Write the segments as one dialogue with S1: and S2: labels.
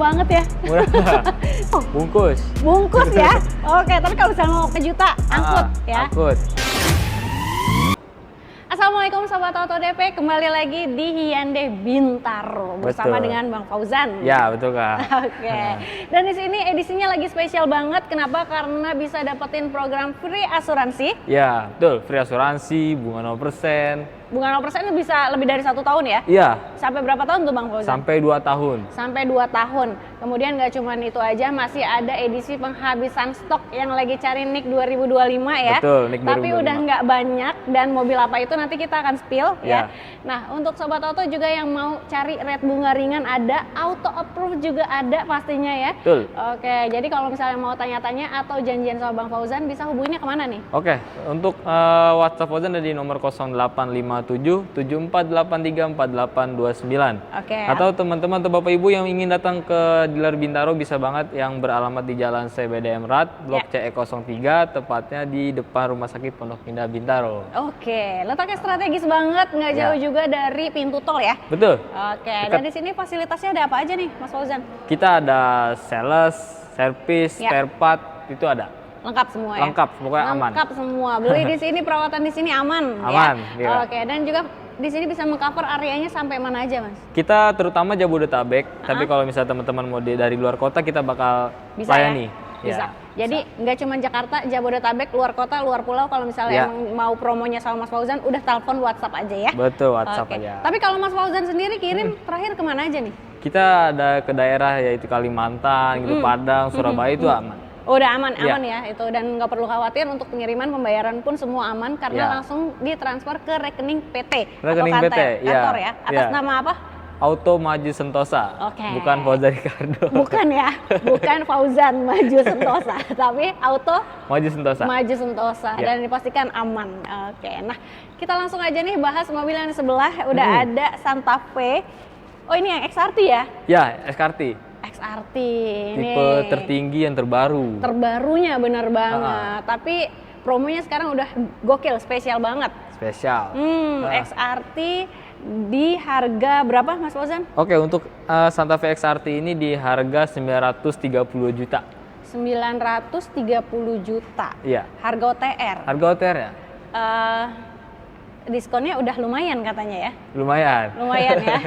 S1: banget ya.
S2: Murah. Bungkus.
S1: Bungkus ya. Oke, tapi kalau misalnya mau ke juta, angkut ya.
S2: Angkut.
S1: Assalamualaikum Sobat Auto DP, kembali lagi di Hyundai Bintaro bersama
S2: Betul.
S1: dengan Bang Fauzan.
S2: Ya, betul Kak.
S1: Oke. Dan di sini edisinya lagi spesial banget. Kenapa? Karena bisa dapetin program free asuransi.
S2: Ya, betul. Free asuransi, bunga 0%.
S1: Bunga 0% bisa lebih dari 1 tahun ya?
S2: Iya.
S1: Sampai berapa tahun tuh Bang Fauzan?
S2: Sampai 2 tahun.
S1: Sampai 2 tahun. Kemudian nggak cuma itu aja, masih ada edisi penghabisan stok yang lagi cari NIK 2025 ya.
S2: Betul, NIK 2025.
S1: Tapi udah nggak banyak dan mobil apa itu nanti kita akan spill ya.
S2: Ya.
S1: Nah, untuk Sobat Auto juga yang mau cari rate bunga ringan ada, auto approve juga ada pastinya ya.
S2: Betul.
S1: Oke, jadi kalau misalnya mau tanya-tanya atau janjian sama Bang Fauzan bisa hubunginya kemana nih?
S2: Oke, untuk WhatsApp Fauzan ada di nomor 0857 7483 4829.
S1: Oke.
S2: Atau teman-teman atau Bapak Ibu yang ingin datang ke dealer Bintaro bisa banget, yang beralamat di Jalan CBD Emrat, Blok CE03, tepatnya di depan Rumah Sakit Pondok Indah Bintaro.
S1: Oke, letaknya strategis banget, nggak jauh juga dari pintu tol ya.
S2: Betul.
S1: Oke,
S2: Dekat.
S1: dan di sini fasilitasnya ada apa aja nih, Mas Fauzan?
S2: Kita ada sales, servis,
S1: Ya.
S2: spare part, itu ada.
S1: Lengkap semua ya?
S2: Lengkap, pokoknya aman.
S1: Lengkap semua. Beli di sini, perawatan di sini aman,
S2: Aman,
S1: ya.
S2: iya.
S1: Oke, dan juga di sini bisa mengcover areanya sampai mana aja, Mas?
S2: Kita terutama Jabodetabek, tapi kalau misalnya teman-teman mau dari luar kota kita bakal
S1: Bisa
S2: layani.
S1: ya? Bisa. Jadi nggak cuma Jakarta, Jabodetabek, luar kota, luar pulau. Kalau misalnya
S2: Ya.
S1: emang mau promonya sama Mas Fauzan, udah telepon WhatsApp aja ya.
S2: Betul, WhatsApp
S1: Oke.
S2: aja.
S1: Tapi kalau Mas Fauzan sendiri kirim terakhir kemana aja nih?
S2: Kita ada ke daerah yaitu Kalimantan, gitu, Padang, Surabaya itu aman.
S1: Udah aman,
S2: Iya.
S1: aman ya itu, dan nggak perlu khawatir untuk pengiriman, pembayaran pun semua aman karena
S2: Iya.
S1: langsung ditransfer ke rekening PT
S2: Rekening
S1: atau
S2: PT, iya.
S1: kantor ya. Atas
S2: Iya.
S1: nama apa?
S2: Auto Maju Sentosa,
S1: Oke.
S2: bukan Fauzan Ricardo.
S1: Bukan ya, bukan Fauzan Maju Sentosa, tapi Auto
S2: Maju Sentosa.
S1: Maju Sentosa
S2: Iya.
S1: dan dipastikan aman. Oke, nah kita langsung aja nih bahas mobil yang di sebelah. Udah ada Santa Fe. Oh ini yang XRT ya?
S2: Ya, SKRT.
S1: XRT ini.
S2: Tipe tertinggi yang terbaru.
S1: Terbarunya bener banget. Tapi promonya sekarang udah gokil, spesial banget.
S2: Spesial.
S1: XRT di harga berapa Mas Fauzan?
S2: Oke, untuk Santa Fe XRT ini di harga 930 juta.
S1: 930 juta.
S2: Iya.
S1: Harga OTR.
S2: Harga OTR ya?
S1: Diskonnya udah lumayan katanya ya.
S2: Lumayan.
S1: Lumayan ya.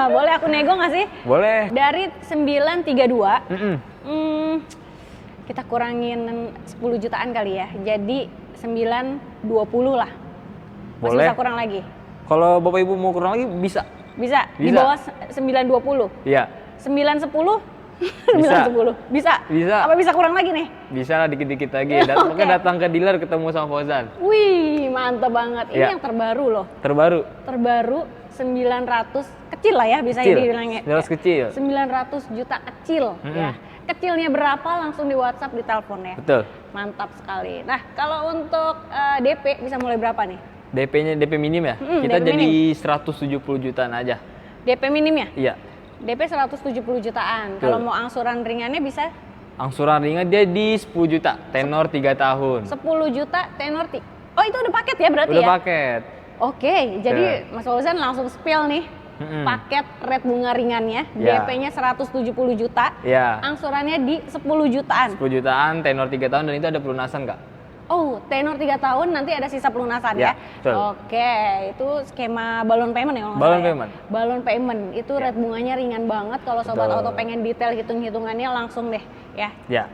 S1: Boleh aku nego nggak sih?
S2: Boleh.
S1: Dari 932,
S2: Mm-mm.
S1: kita kurangin 10 jutaan kali ya. Jadi 920 lah. Masih
S2: Boleh.
S1: bisa kurang lagi?
S2: Kalau Bapak Ibu mau kurang lagi bisa.
S1: Bisa? Di
S2: Bisa.
S1: bawah 920?
S2: Iya.
S1: 910?
S2: Bisa.
S1: 910? Bisa?
S2: Bisa.
S1: Apa bisa kurang lagi nih?
S2: Bisa lah dikit-dikit lagi.
S1: Oke.
S2: Pokoknya datang ke dealer ketemu sama Fauzan.
S1: Wih, mantep banget. Ini
S2: Iya.
S1: yang terbaru loh.
S2: Terbaru.
S1: Terbaru 900, kecil lah ya bisa
S2: Kecil.
S1: dibilangnya.
S2: 900 kecil.
S1: 900 juta kecil ya. Kecilnya berapa langsung di WhatsApp, di telepon ya.
S2: Betul.
S1: Mantap sekali. Nah, kalau untuk DP bisa mulai berapa nih?
S2: DP-nya DP minim ya? Kita
S1: DP
S2: jadi 170 jutaan aja.
S1: DP minim ya?
S2: Iya.
S1: DP 170 jutaan.
S2: Betul.
S1: Kalau mau angsuran ringannya bisa
S2: Angsuran ringan dia di 10 juta, tenor 3 tahun.
S1: 10 juta tenor Oh, itu udah paket ya berarti
S2: Udah
S1: ya?
S2: paket.
S1: Oke, jadi Mas Fauzan langsung spill nih. Paket rate bunga ringannya,
S2: Ya.
S1: DP-nya 170 juta.
S2: Ya.
S1: Angsurannya di 10 jutaan.
S2: 10 jutaan, tenor 3 tahun, dan itu ada pelunasan nggak?
S1: Oh, tenor 3 tahun nanti ada sisa pelunasan
S2: Ya,
S1: ya?
S2: betul.
S1: Oke, itu skema balon payment ya? kalau nggak
S2: Balon
S1: salah ya?
S2: payment.
S1: Balon payment, itu rate bunganya ringan banget. Kalau Sobat
S2: Betul.
S1: Auto pengen detail hitung-hitungannya langsung deh ya.
S2: Ya.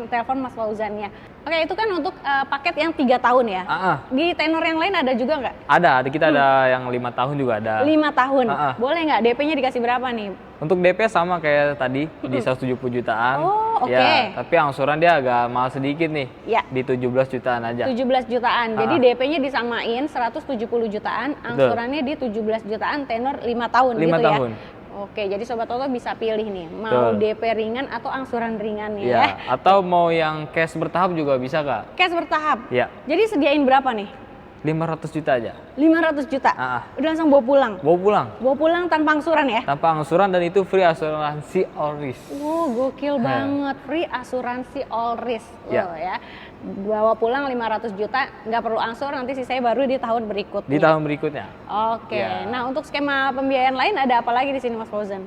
S1: Telepon Mas Fauzannya. Oke, itu kan untuk paket yang 3 tahun ya? Di tenor yang lain ada juga nggak?
S2: Ada kita ada yang 5 tahun juga ada.
S1: 5 tahun, boleh nggak? DP-nya dikasih berapa nih?
S2: Untuk DP sama kayak tadi, di 170 jutaan.
S1: Oh, oke.
S2: Ya, tapi angsuran dia agak mahal sedikit nih.
S1: Ya.
S2: Di 17 jutaan aja.
S1: 17 jutaan, jadi DP-nya disamain 170 jutaan, angsurannya di 17 jutaan, tenor 5 tahun
S2: 5
S1: gitu
S2: tahun.
S1: ya? Oke, jadi Sobat Auto bisa pilih nih, mau
S2: Betul.
S1: DP ringan atau angsuran ringan
S2: Iya,
S1: ya.
S2: atau mau yang cash bertahap juga bisa, Kak.
S1: Cash bertahap.
S2: Iya.
S1: Jadi sediain berapa nih?
S2: 500 juta aja.
S1: 500 juta. Udah langsung bawa pulang.
S2: Bawa pulang.
S1: Bawa pulang tanpa angsuran ya?
S2: Tanpa angsuran dan itu free asuransi all risk.
S1: Gokil banget. Free asuransi all risk. Ya. Bawa pulang 500 juta, nggak perlu angsur, nanti sisanya baru di tahun berikutnya.
S2: Di tahun berikutnya.
S1: Oke. Nah, untuk skema pembiayaan lain ada apa lagi di sini Mas Fauzan?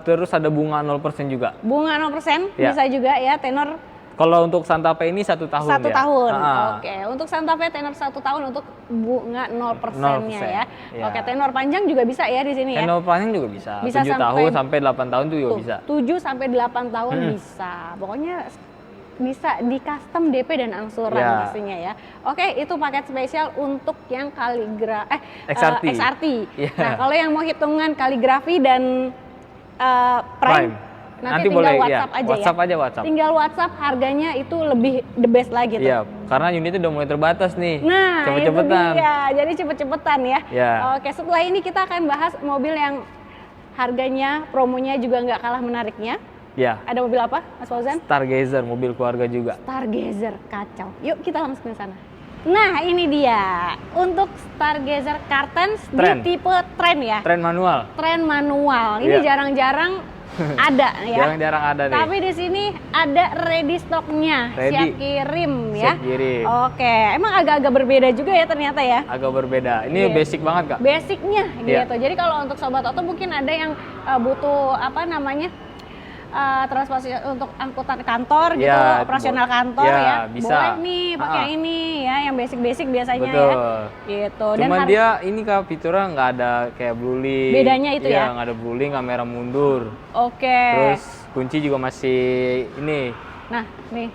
S2: Terus ada bunga 0% juga.
S1: Bunga 0% bisa juga ya, tenor.
S2: Kalau untuk Santa Fe ini 1 tahun.
S1: 1 tahun. Oke. Untuk Santa Fe tenor 1 tahun untuk bunga 0%-nya ya. Oke, tenor panjang juga bisa ya di sini ya.
S2: Tenor panjang juga bisa. 7 tahun sampai 8 tahun juga bisa.
S1: 7 sampai 8 tahun bisa. Pokoknya bisa di custom DP dan angsuran pastinya ya. Oke, itu paket spesial untuk yang XRT. Nah, kalau yang mau hitungan kaligrafi dan prime nanti tinggal
S2: boleh,
S1: WhatsApp aja
S2: WhatsApp
S1: ya.
S2: aja WhatsApp.
S1: Tinggal WhatsApp, harganya itu lebih the best lagi tuh.
S2: Iya, karena unitnya udah mulai terbatas nih.
S1: Nah,
S2: cepet-cepetan.
S1: Itu dia. Jadi cepet-cepetan ya.
S2: Yeah.
S1: Oke, setelah ini kita akan bahas mobil yang harganya, promonya juga nggak kalah menariknya.
S2: Ya.
S1: Ada mobil apa, Mas Fauzan?
S2: Stargazer, mobil keluarga juga.
S1: Stargazer, kacau. Yuk kita langsung ke sana. Nah, ini dia. Untuk Stargazer Kartens di tipe Trend ya.
S2: Trend manual.
S1: Trend manual. Ini jarang-jarang ada ya.
S2: Jarang-jarang ada nih.
S1: Tapi di sini ada ready stoknya, siap kirim ya.
S2: Siap kirim.
S1: Oke, emang agak-agak berbeda juga ya ternyata ya.
S2: Agak berbeda. Ini basic banget Kak.
S1: Basicnya gitu. Jadi kalau untuk sobat oto mungkin ada yang butuh transportasi untuk angkutan kantor gitu, operasional kantor ya.
S2: Bisa.
S1: Boleh nih pakai ini ya, yang basic-basic biasanya
S2: Betul.
S1: ya. Gitu.
S2: Cuman dia ini Kak fiturnya nggak ada kayak blueling.
S1: Bedanya itu ya?
S2: Nggak ada blueling, kamera mundur.
S1: Oke.
S2: Terus kunci juga masih ini.
S1: Nah, nih.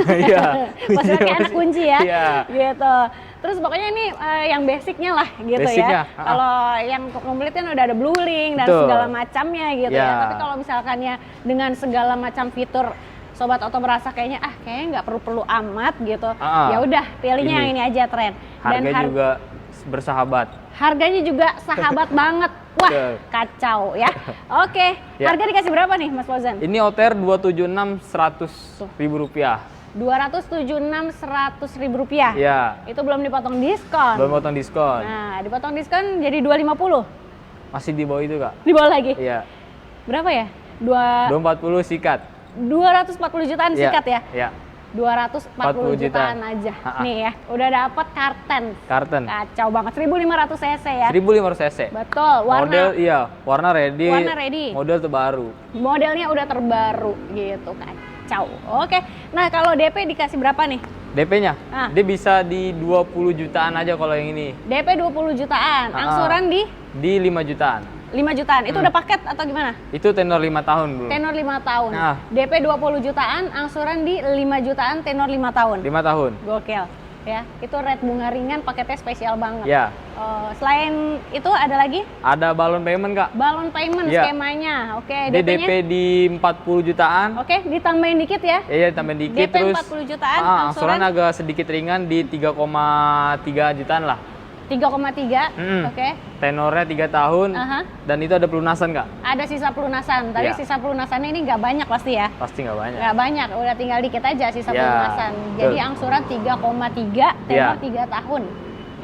S2: Iya.
S1: Masih pakai anak kunci ya.
S2: Iya.
S1: Gitu. Terus pokoknya ini yang basicnya lah gitu ya. Kalau yang komplit kan udah ada blueling dan segala macamnya gitu ya. Tapi kalau misalkannya dengan segala macam fitur sobat oto merasa kayaknya nggak perlu amat gitu. Ya udah, pilihnya yang ini aja Trend. Dan
S2: harga juga bersahabat.
S1: Harganya juga sahabat banget. Wah, kacau ya. Oke, harga dikasih berapa nih Mas Fauzan?
S2: Ini OTR 276.100.000 rupiah.
S1: 276.100.000 rupiah.
S2: Iya.
S1: Itu belum dipotong diskon.
S2: Belum potong diskon.
S1: Nah, dipotong diskon jadi 250.
S2: Masih di bawah itu Kak.
S1: Di bawah lagi.
S2: Iya.
S1: Berapa ya?
S2: 240 sikat.
S1: 240 jutaan sikat ya?
S2: Iya.
S1: 240 jutaan aja. Nih ya, udah dapat Kartens. Kacau banget. 1500 cc ya.
S2: 1500 cc.
S1: Betul.
S2: Warna ready. Model terbaru.
S1: Modelnya udah terbaru gitu kacau. Oke. Nah, kalau DP dikasih berapa nih?
S2: DP-nya? Dia bisa di 20 jutaan aja kalau yang ini.
S1: DP 20 jutaan. Angsuran
S2: di 5 jutaan.
S1: 5 jutaan. Itu udah paket atau gimana?
S2: Itu tenor 5 tahun dulu.
S1: Tenor 5 tahun. DP 20 jutaan, angsuran di 5 jutaan, tenor 5 tahun.
S2: 5 tahun.
S1: Gokil. Ya, itu rate bunga ringan, paketnya spesial banget.
S2: Ya.
S1: Selain itu ada lagi?
S2: Ada balon payment Kak.
S1: Balon payment skemanya. Oke, DP-nya?
S2: DP di 40 jutaan.
S1: Oke, ditambahin dikit ya?
S2: Iya, tambahin dikit.
S1: DP
S2: terus
S1: 40 jutaan,
S2: angsuran agak sedikit ringan di 3,3 jutaan lah.
S1: 3,3, oke.
S2: Tenornya 3 tahun, dan itu ada pelunasan Kak?
S1: Ada sisa pelunasan, tapi sisa pelunasannya ini nggak banyak pasti ya?
S2: Pasti nggak banyak.
S1: Nggak banyak, udah tinggal dikit aja sisa pelunasan. Jadi angsuran 3,3, tenor 3 tahun.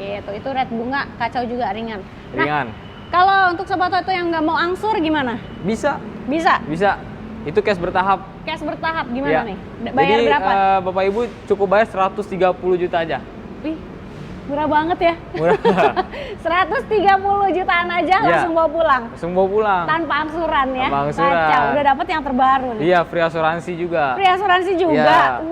S1: Gitu, itu rate bunga kacau juga, ringan.
S2: Ringan.
S1: Kalau untuk sobat oto yang nggak mau angsur gimana?
S2: Bisa.
S1: Bisa?
S2: Bisa. Itu cash bertahap.
S1: Cash bertahap gimana nih? Bayar berapa?
S2: Bapak Ibu cukup bayar 130 juta aja.
S1: Wih, murah banget ya.
S2: Murah.
S1: 130 jutaan aja langsung bawa pulang.
S2: Langsung bawa pulang.
S1: Tanpa angsuran ya.
S2: Tanpa angsuran.
S1: Kacau, udah dapet yang terbaru nih.
S2: Iya, free asuransi juga.
S1: Free asuransi juga.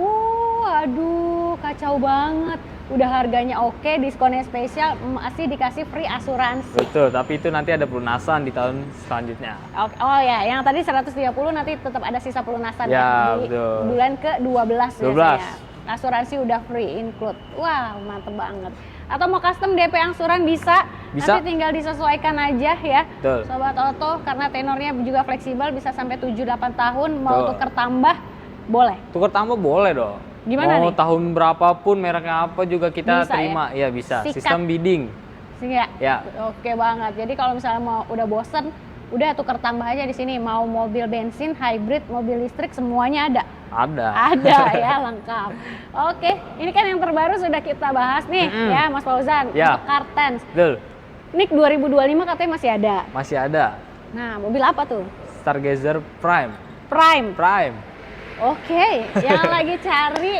S1: Aduh, kacau banget. Udah harganya oke, diskonnya spesial, masih dikasih free asuransi.
S2: Betul, tapi itu nanti ada pelunasan di tahun selanjutnya.
S1: Oh ya, yang tadi 130 nanti tetap ada sisa pelunasan
S2: ya,
S1: di
S2: betul.
S1: bulan ke-12
S2: 12.
S1: biasanya. Asuransi udah free include. Wah, mantep banget. Atau mau custom DP angsuran bisa. Nanti tinggal disesuaikan aja ya.
S2: Betul.
S1: Sobat Oto, karena tenornya juga fleksibel, bisa sampai 7-8 tahun. Mau tuker tambah, boleh.
S2: Tuker tambah boleh dong.
S1: Gimana
S2: mau
S1: nih?
S2: Tahun berapapun, mereknya apa juga kita
S1: bisa,
S2: terima.
S1: ya
S2: bisa.
S1: Sikat.
S2: Sistem bidding.
S1: Ya. Oke banget. Jadi kalau misalnya mau udah bosen, udah tuker tambah aja di sini. Mau mobil bensin, hybrid, mobil listrik, semuanya ada.
S2: Ada.
S1: Ada ya, lengkap. Oke, ini kan yang terbaru sudah kita bahas nih ya Mas Fauzan,
S2: Ya.
S1: untuk Kartens.
S2: Betul.
S1: NIK 2025 katanya masih ada.
S2: Masih ada.
S1: Nah, mobil apa tuh?
S2: Stargazer Prime.
S1: Prime.
S2: Prime.
S1: Oke, yang lagi cari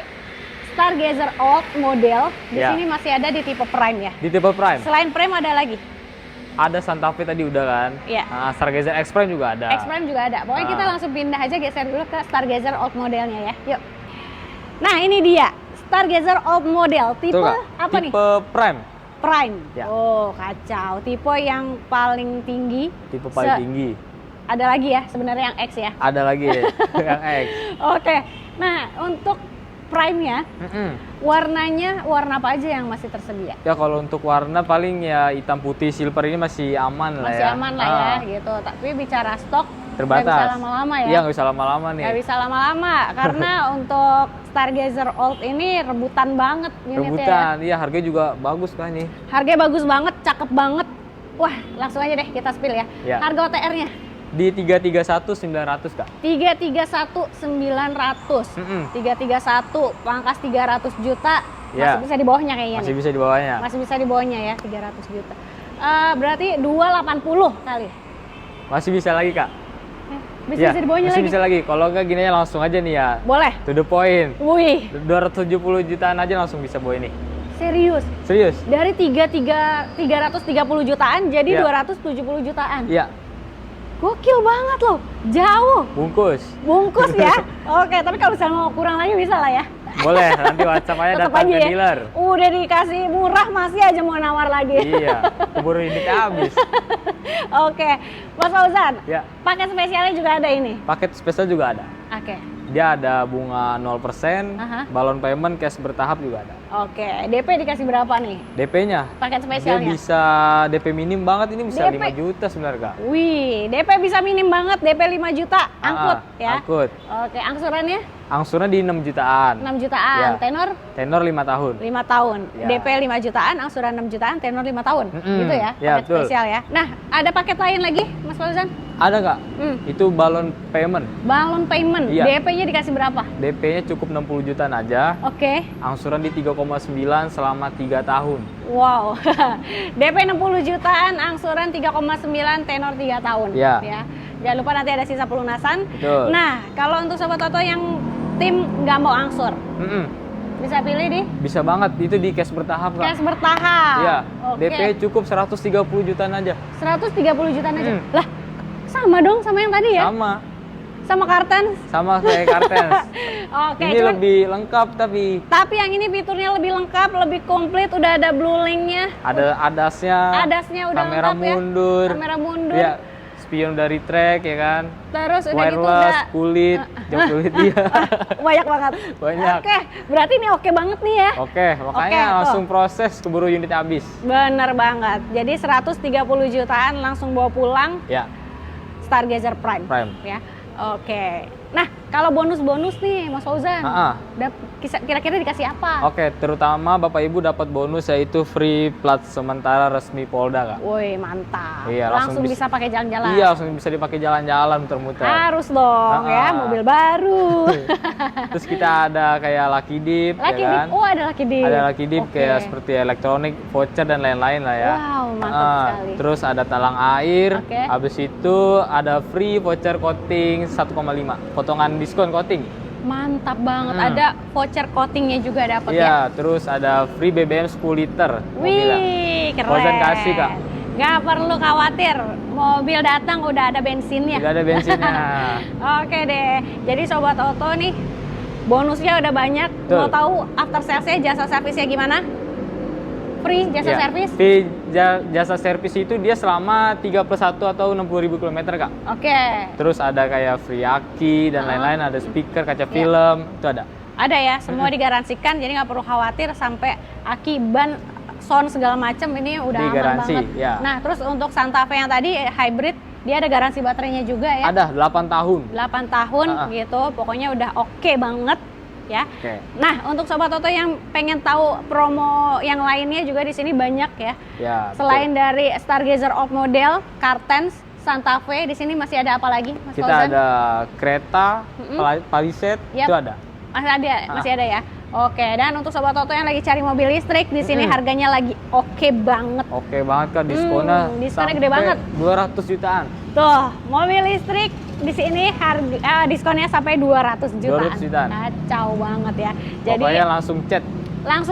S1: Stargazer Old model di
S2: Ya.
S1: sini masih ada di tipe Prime ya.
S2: Di tipe Prime.
S1: Selain Prime ada lagi.
S2: Ada Santa Fe tadi udah kan.
S1: Iya.
S2: Nah, Stargazer X Prime juga ada.
S1: X Prime juga ada. Pokoknya kita langsung pindah aja, geser dulu ke Stargazer Old modelnya ya. Yuk. Nah, ini dia Stargazer Old model tipe
S2: Betul, Kak?
S1: apa nih?
S2: Tipe Prime.
S1: Prime.
S2: Ya.
S1: Oh, kacau. Tipe yang paling tinggi.
S2: Tipe paling tinggi.
S1: Ada lagi ya sebenarnya yang X ya.
S2: Ada lagi yang X.
S1: Oke. Nah, untuk Prime-nya warnanya warna apa aja yang masih tersedia?
S2: Ya kalau untuk warna paling ya hitam putih silver ini masih aman lah ya.
S1: Masih aman lah ya gitu. Tapi bicara stok
S2: Terbatas.
S1: nggak bisa lama-lama ya.
S2: Iya, nggak bisa lama-lama nih.
S1: Nggak bisa lama-lama karena untuk Stargazer Old ini rebutan banget unitnya
S2: Rebutan,
S1: ya.
S2: iya harganya juga bagus kan nih.
S1: Harganya bagus banget, cakep banget. Wah, langsung aja deh kita spill ya.
S2: Ya.
S1: Harga OTR-nya
S2: Di 331.900 Kak.
S1: 331.900. 331 pangkas 300 juta.
S2: Ya.
S1: Masih bisa di bawahnya kayaknya
S2: Masih
S1: nih.
S2: bisa di bawahnya.
S1: Masih bisa di bawahnya ya, 300 juta. Berarti 280 kali.
S2: Masih bisa lagi Kak.
S1: Bisa
S2: Iya,
S1: bisa di bawahnya
S2: masih
S1: lagi.
S2: bisa lagi. Kalau nggak gini aja langsung aja nih ya.
S1: Boleh.
S2: To the point.
S1: Wih,
S2: 270 jutaan aja langsung bisa bawa ini.
S1: serius.
S2: Serius?
S1: Dari 330 jutaan jadi
S2: Iya.
S1: 270 jutaan.
S2: Iya,
S1: Gokil banget loh. Jauh.
S2: bungkus.
S1: Bungkus ya. Oke, tapi kalau misalnya mau kurang lagi bisa lah ya.
S2: Boleh, nanti WhatsApp aja
S1: Tetep
S2: datang
S1: aja
S2: ke
S1: ya.
S2: dealer.
S1: Udah dikasih murah masih aja mau nawar lagi.
S2: Iya, keburu ini habis.
S1: Oke, Mas Fauzan.
S2: Ya,
S1: Paket spesialnya juga ada ini.
S2: paket spesial juga ada.
S1: Oke.
S2: Dia ada bunga 0%,
S1: Aha.
S2: balon payment cash bertahap juga ada.
S1: Oke, DP dikasih berapa nih?
S2: DP-nya,
S1: Paket
S2: dia
S1: spesialnya.
S2: bisa DP minim banget, ini bisa
S1: DP.
S2: 5 juta sebenarnya Kak.
S1: Wih, DP bisa minim banget, DP 5 juta, angkut ya.
S2: Angkut.
S1: Oke, angsurannya
S2: Angsurnya di 6 jutaan.
S1: 6 jutaan,
S2: Ya.
S1: tenor
S2: Tenor 5 tahun.
S1: 5 tahun.
S2: Ya.
S1: DP 5 jutaan, angsuran 6 jutaan, tenor 5 tahun. Gitu ya,
S2: Ya,
S1: paket
S2: betul.
S1: spesial ya. Nah, ada paket lain lagi, Mas Fauzan?
S2: Ada Kak?
S1: Hmm.
S2: Itu balon payment.
S1: Balon payment,
S2: Iya.
S1: DP-nya dikasih berapa?
S2: DP-nya cukup 60 jutaan aja.
S1: Oke.
S2: Angsuran di 3,9 selama 3 tahun.
S1: Wow. DP 60 jutaan, angsuran 3,9, tenor 3 tahun.
S2: Iya.
S1: Ya. Jangan lupa nanti ada sisa pelunasan.
S2: Betul.
S1: Nah, kalau untuk Sobat Toto yang tim nggak mau angsur, bisa pilih di
S2: Bisa banget, itu di cash bertahap Kak.
S1: cash bertahap.
S2: Iya,
S1: Oke.
S2: DP cukup 130 jutaan aja.
S1: 130 jutaan aja. Lah, sama dong sama yang tadi ya?
S2: Sama,
S1: Sama Kartens.
S2: sama kayak Kartens.
S1: Oke,
S2: Ini
S1: cuman-
S2: lebih lengkap
S1: tapi yang ini fiturnya lebih lengkap, lebih komplit, udah ada blue link-nya.
S2: ada adasnya,
S1: Adasnya udah
S2: kamera
S1: lengkap ya.
S2: mundur,
S1: Kamera mundur.
S2: ya, spion dari track ya kan,
S1: Terus udah gitu
S2: wireless,
S1: udah
S2: kulit, jok kulit dia.
S1: banyak banget.
S2: Banyak.
S1: Oke, berarti ini oke banget nih ya.
S2: Oke, makanya
S1: Oke,
S2: langsung proses keburu unit habis.
S1: Bener banget. Jadi 130 jutaan langsung bawa pulang
S2: Ya,
S1: Stargazer Prime.
S2: Prime.
S1: Ya. Oke. Nah, kalau bonus-bonus nih Mas Fauzan, kira-kira dikasih apa?
S2: Oke, terutama Bapak Ibu dapat bonus yaitu free plat sementara resmi Polda Kak.
S1: Woi, mantap.
S2: Iya,
S1: langsung
S2: langsung
S1: bisa pakai jalan-jalan.
S2: Iya, langsung bisa dipakai jalan-jalan muter-muter.
S1: Harus dong ya, mobil baru.
S2: Terus kita ada kayak Lucky Dip,
S1: Lucky
S2: ya
S1: Dip.
S2: kan?
S1: Oh, ada Lucky Dip.
S2: Ada Lucky Dip
S1: Oke.
S2: kayak seperti elektronik, voucher dan lain-lain lah ya.
S1: Wow, mantap sekali.
S2: Terus ada talang air.
S1: Oke.
S2: Habis itu ada free voucher coating 1,5. Potongan diskon coating.
S1: Mantap banget. Ada voucher coatingnya juga dapat ya.
S2: Iya, terus ada free BBM 10 liter mobilnya.
S1: Wih, keren.
S2: Fauzan kasih, Kak.
S1: Nggak perlu khawatir, mobil datang udah ada bensinnya.
S2: Tidak ada bensinnya.
S1: Oke deh, jadi Sobat Auto nih, bonusnya udah banyak.
S2: Betul.
S1: Mau tahu after salesnya, jasa servisnya gimana? Free jasa
S2: Iya.
S1: servis?
S2: Fee jasa servis itu dia selama 31 atau 60.000 km Kak.
S1: Oke.
S2: Terus ada kayak free aki dan lain-lain, ada speaker, kaca
S1: Iya.
S2: film, itu ada.
S1: Ada ya, semua digaransikan, jadi nggak perlu khawatir sampai aki, ban, sound segala macam ini udah aman
S2: Digaransi,
S1: banget.
S2: ya.
S1: Nah, terus untuk Santa Fe yang tadi hybrid, dia ada garansi baterainya juga ya.
S2: Ada 8 tahun.
S1: 8 tahun gitu, pokoknya udah oke banget ya.
S2: Oke.
S1: Nah, untuk Sobat Toto yang pengen tahu promo yang lainnya juga di sini banyak ya.
S2: Ya.
S1: Selain dari Stargazer Old Model, Kartens, Santa Fe. Di sini masih ada apa lagi, Mas
S2: Kita
S1: Fauzan?
S2: ada kereta, Palisade,
S1: Yap.
S2: itu ada.
S1: Masih ada ya. Oke, dan untuk sobat Toto yang lagi cari mobil listrik, di sini harganya lagi oke banget.
S2: Oke banget Kak, diskonnya
S1: diskonnya gede banget.
S2: 200 jutaan.
S1: Tuh, mobil listrik di sini diskonnya sampai 200 jutaan.
S2: 200 jutaan.
S1: Kacau banget ya. Jadi
S2: Pokoknya langsung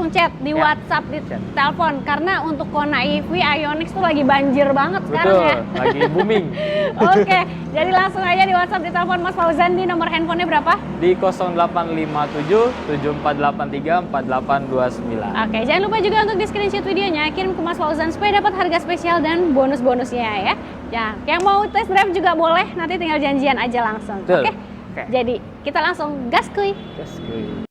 S2: chat
S1: di
S2: Ya,
S1: WhatsApp, di telepon, karena untuk Kona EV Ionix tuh lagi banjir banget sekarang
S2: betul,
S1: ya.
S2: lagi booming.
S1: Oke, jadi langsung aja di WhatsApp, di telepon Mas Fauzan. Di nomor handphonenya berapa?
S2: Di 0857 7483 4829.
S1: Oke, jangan lupa juga untuk di screenshot videonya, kirim ke Mas Fauzan supaya dapat harga spesial dan bonus-bonusnya ya. Ya, yang mau test drive juga boleh, nanti tinggal janjian aja langsung.
S2: Betul.
S1: Oke.
S2: Oke.
S1: Jadi kita langsung gas kuy.
S2: Yes, good.